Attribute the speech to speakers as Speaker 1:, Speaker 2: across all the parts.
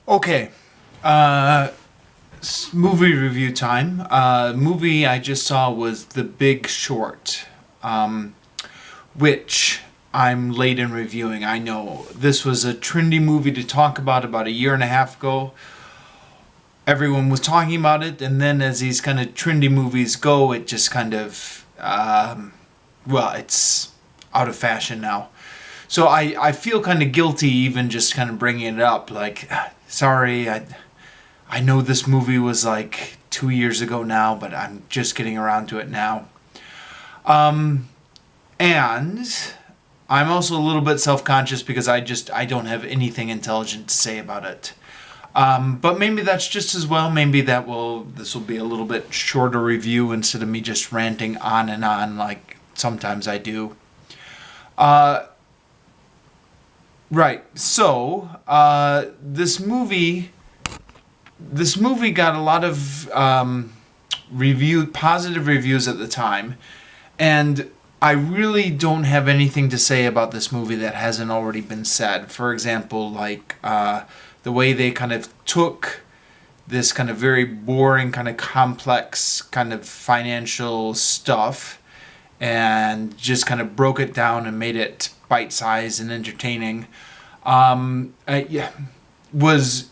Speaker 1: Okay, uh, movie review time. Movie I just saw was The Big Short, which I'm late in reviewing. I know this was a trendy movie to talk about a year and a half ago. Everyone was talking about it, and then as these kind of trendy movies go, it just kind of, well, it's out of fashion now. So I feel kind of guilty even just kind of bringing it up. Like, sorry, I know this movie was like 2 years ago now, but I'm just getting around to it now. And I'm also a little bit self-conscious because I don't have anything intelligent to say about it. But maybe that's just as well. Maybe this will be a little bit shorter review instead of me just ranting on and on like sometimes I do. Right. So, this movie got a lot of positive reviews at the time, and I really don't have anything to say about this movie that hasn't already been said. For example, like the way they kind of took this kind of very boring, kind of complex, kind of financial stuff and just kind of broke it down and made it bite-sized and entertaining. Yeah, was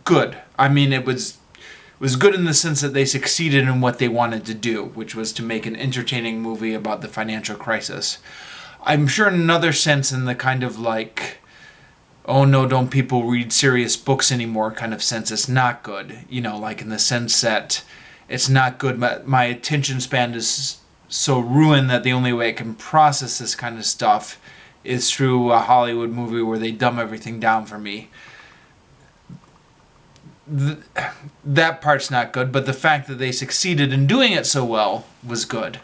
Speaker 1: good. I mean, it was good in the sense that they succeeded in what they wanted to do, which was to make an entertaining movie about the financial crisis. I'm sure in another sense, in the kind of like, oh no, don't people read serious books anymore kind of sense, it's not good. You know, like in the sense that it's not good. My attention span is so ruined that the only way I can process this kind of stuff is through a Hollywood movie where they dumb everything down for me. That part's not good, but the fact that they succeeded in doing it so well was good.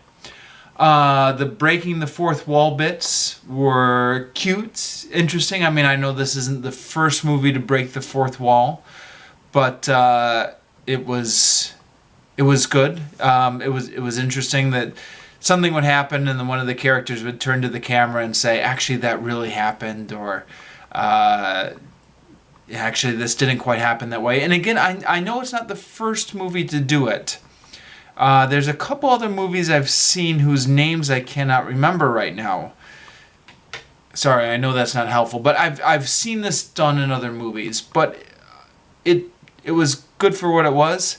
Speaker 1: The breaking the fourth wall bits were cute, interesting. I mean, I know this isn't the first movie to break the fourth wall, but it was good. It was interesting that something would happen and then one of the characters would turn to the camera and say, actually that really happened, or actually this didn't quite happen that way. And again, I know it's not the first movie to do it. There's a couple other movies I've seen whose names I cannot remember right now. Sorry, I know that's not helpful, but I've seen this done in other movies, but it was good for what it was.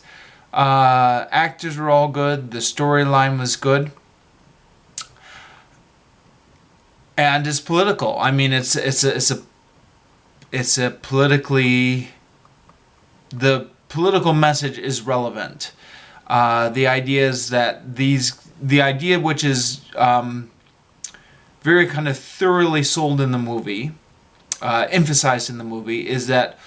Speaker 1: Actors were all good. The storyline was good. And it's political. I mean, it's a politically, the political message is relevant. The idea is that the idea which is very kind of thoroughly sold in the movie, emphasized in the movie, is that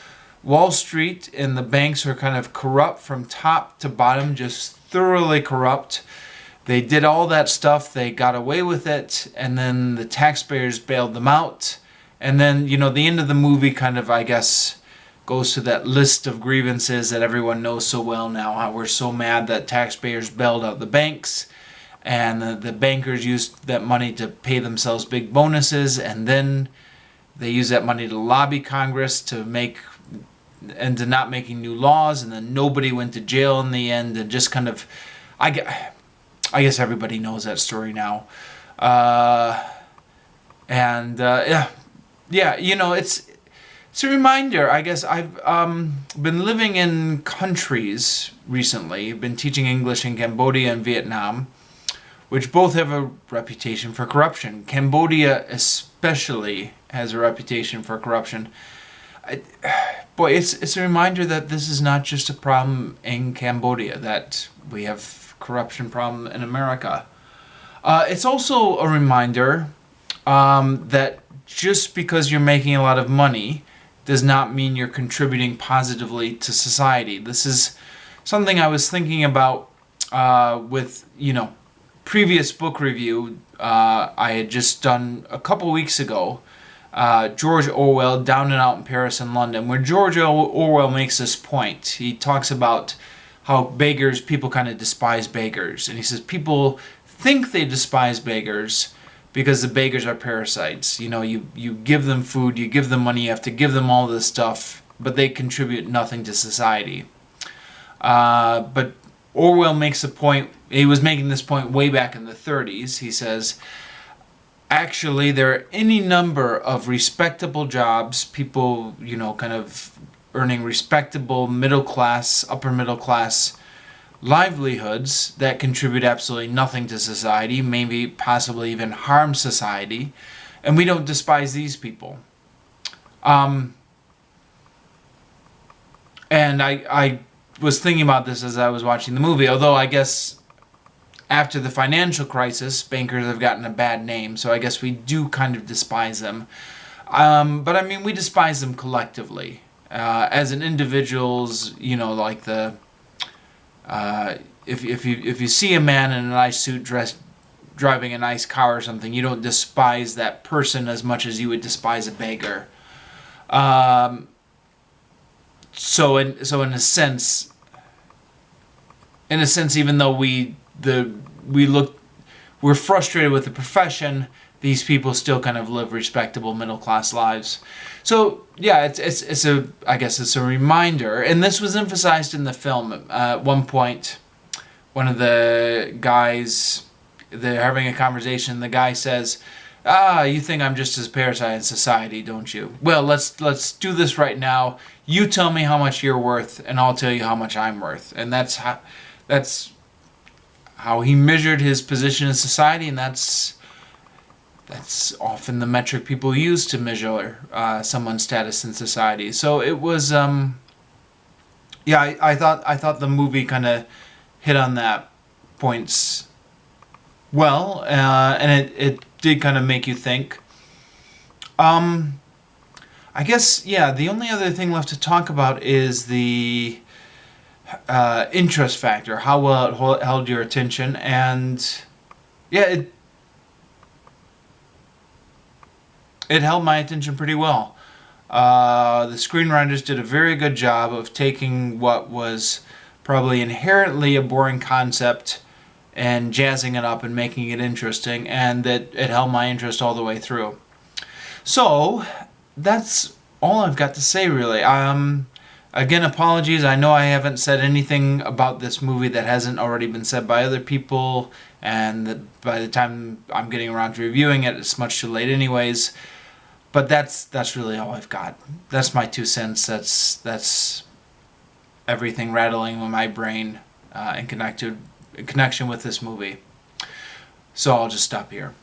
Speaker 1: Wall Street and the banks are kind of corrupt from top to bottom, just thoroughly corrupt. They did all that stuff, they got away with it, and then the taxpayers bailed them out. And then, you know, the end of the movie kind of, I guess, goes to that list of grievances that everyone knows so well now, how we're so mad that taxpayers bailed out the banks, and the bankers used that money to pay themselves big bonuses, and then they use that money to lobby Congress to not making new laws, and then nobody went to jail in the end, and just kind of, I guess everybody knows that story now. Yeah, you know, it's a reminder. I guess I've been living in countries recently. Been teaching English in Cambodia and Vietnam, which both have a reputation for corruption. Cambodia especially has a reputation for corruption. Boy, it's a reminder that this is not just a problem in Cambodia, that we have corruption problem in America. It's also a reminder that just because you're making a lot of money does not mean you're contributing positively to society. This is something I was thinking about with, you know, previous book review I had just done a couple weeks ago. George Orwell, Down and Out in Paris and London, where George Orwell makes this point. He talks about how people kind of despise beggars. And he says people think they despise beggars because the beggars are parasites. You know, you give them food, you give them money, you have to give them all this stuff, but they contribute nothing to society. But Orwell makes a point, he was making this point way back in the 30s. He says, actually, there are any number of respectable jobs, people, you know, kind of earning respectable middle class, upper middle class livelihoods that contribute absolutely nothing to society, maybe possibly even harm society, and we don't despise these people. And I was thinking about this as I was watching the movie, although I guess after the financial crisis, bankers have gotten a bad name, so I guess we do kind of despise them. But I mean, we despise them collectively. As an individuals, you know, like the if you see a man in a nice suit, driving a nice car or something, you don't despise that person as much as you would despise a beggar. So in a sense, even though we're frustrated with the profession, these people still kind of live respectable middle class lives. So yeah, I guess it's a reminder, and this was emphasized in the film. At one point, one of the guys, they're having a conversation. The guy says, you think I'm just as parasite in society, don't you? Well, let's do this right now. You tell me how much you're worth, and I'll tell you how much I'm worth. And that's how he measured his position in society, and that's often the metric people use to measure someone's status in society. So it was, I thought the movie kind of hit on that points well, and it did kind of make you think. I guess, yeah, the only other thing left to talk about is the interest factor, how well it held your attention, and yeah, it held my attention pretty well. The screenwriters did a very good job of taking what was probably inherently a boring concept and jazzing it up and making it interesting, and that it held my interest all the way through. So that's all I've got to say, really. Again, apologies. I know I haven't said anything about this movie that hasn't already been said by other people, and that by the time I'm getting around to reviewing it, it's much too late anyways. But that's really all I've got. That's my 2 cents. That's everything rattling in my brain in connection with this movie. So I'll just stop here.